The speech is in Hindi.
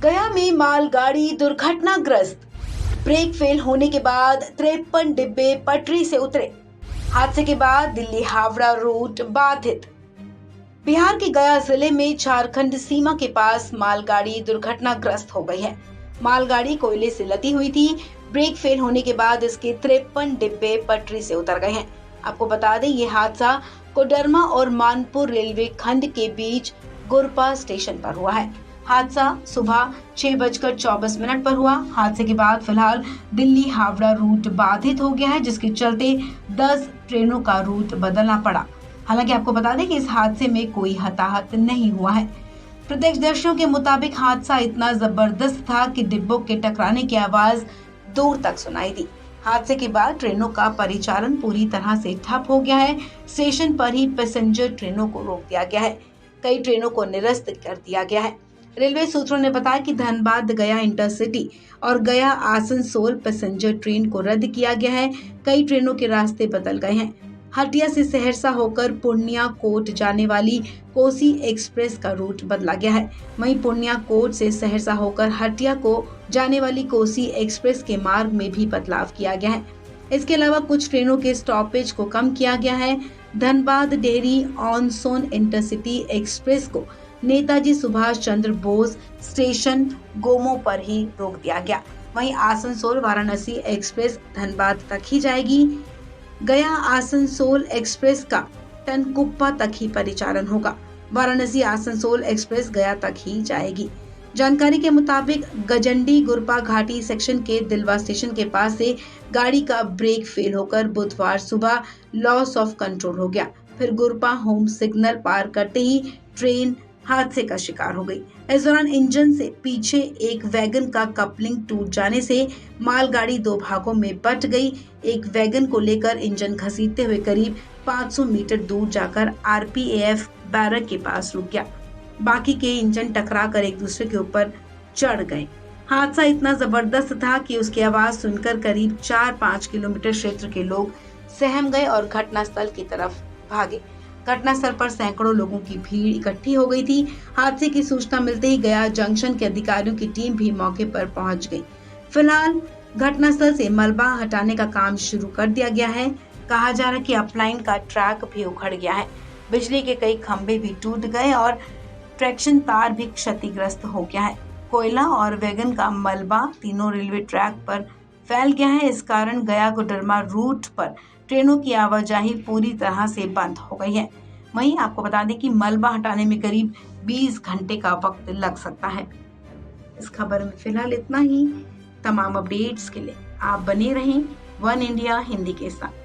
गया में मालगाड़ी दुर्घटनाग्रस्त। ब्रेक फेल होने के बाद 53 डिब्बे पटरी से उतरे। हादसे के बाद दिल्ली हावड़ा रूट बाधित। बिहार के गया जिले में झारखंड सीमा के पास मालगाड़ी दुर्घटनाग्रस्त हो गई है। मालगाड़ी कोयले से लदी हुई थी। ब्रेक फेल होने के बाद इसके 53 डिब्बे पटरी से उतर गए हैं। आपको बता दें, ये हादसा कोडरमा और मानपुर रेलवे खंड के बीच गुरपा स्टेशन पर हुआ है। हादसा सुबह 6:24 पर हुआ। हादसे के बाद फिलहाल दिल्ली हावड़ा रूट बाधित हो गया है, जिसके चलते 10 ट्रेनों का रूट बदलना पड़ा। हालांकि आपको बता दें कि इस हादसे में कोई हताहत नहीं हुआ है। प्रत्यक्षदर्शियों के मुताबिक हादसा इतना जबरदस्त था कि डिब्बों के टकराने की आवाज दूर तक सुनाई दी। हादसे के बाद ट्रेनों का परिचालन पूरी तरह से ठप हो गया है। स्टेशन पर ही पैसेंजर ट्रेनों को रोक दिया गया है। कई ट्रेनों को निरस्त कर दिया गया है। रेलवे सूत्रों ने बताया कि धनबाद गया इंटरसिटी और गया आसनसोल पैसेंजर ट्रेन को रद्द किया गया है। कई ट्रेनों के रास्ते बदल गए हैं। हटिया से सहरसा होकर पूर्णिया कोट जाने वाली कोसी एक्सप्रेस का रूट बदला गया है। वहीं पूर्णिया कोट से सहरसा होकर हटिया को जाने वाली कोसी एक्सप्रेस के मार्ग में भी बदलाव किया गया है। इसके अलावा कुछ ट्रेनों के स्टॉपेज को कम किया गया है। Dhanbad Dehri on Sone intercity express को नेताजी सुभाष चंद्र बोस स्टेशन गोमो पर ही रोक दिया गया। वहीं आसनसोल वाराणसी एक्सप्रेस धनबाद तक ही जाएगी। गया आसनसोल एक्सप्रेस का टनकुप्पा तक ही परिचालन होगा। वाराणसी आसनसोल एक्सप्रेस गया तक ही जाएगी। जानकारी के मुताबिक गजंडी गुरपा घाटी सेक्शन के दिलवा स्टेशन के पास से गाड़ी का ब्रेक फेल होकर बुधवार सुबह लॉस ऑफ कंट्रोल हो गया। फिर गुरपा होम सिग्नल पार करते ही ट्रेन हादसे का शिकार हो गई। इस दौरान इंजन से पीछे एक वैगन का कपलिंग टूट जाने से मालगाड़ी 2 भागों में बंट गई। एक वैगन को लेकर इंजन घसीटते हुए करीब 500 मीटर दूर जाकर आरपीएफ बैरक के पास रुक गया। बाकी के इंजन टकराकर एक दूसरे के ऊपर चढ़ गए। हादसा इतना जबरदस्त था कि उसकी आवाज सुनकर करीब 4-5 किलोमीटर क्षेत्र के लोग सहम गए और घटनास्थल की तरफ भागे। घटनास्थल पर सैकड़ों लोगों की भीड़ इकट्ठी हो गई थी। हादसे की सूचना मिलते ही गया जंक्शन के अधिकारियों की टीम भी मौके पर पहुंच गई। फिलहाल घटनास्थल से मलबा हटाने का काम शुरू कर दिया गया है। कहा जा रहा है कि अपलाइन का ट्रैक भी उखड़ गया है। बिजली के कई खंभे भी टूट गए और ट्रैक्शन तार भी क्षतिग्रस्त हो गया है। कोयला और वैगन का मलबा तीनों रेलवे ट्रैक पर फैल गया है। इस कारण गया कोडरमा रूट पर ट्रेनों की आवाजाही पूरी तरह से बंद हो गई है। वहीं आपको बता दें कि मलबा हटाने में करीब 20 घंटे का वक्त लग सकता है। इस खबर में फिलहाल इतना ही। तमाम अपडेट्स के लिए आप बने रहें वन इंडिया हिंदी के साथ।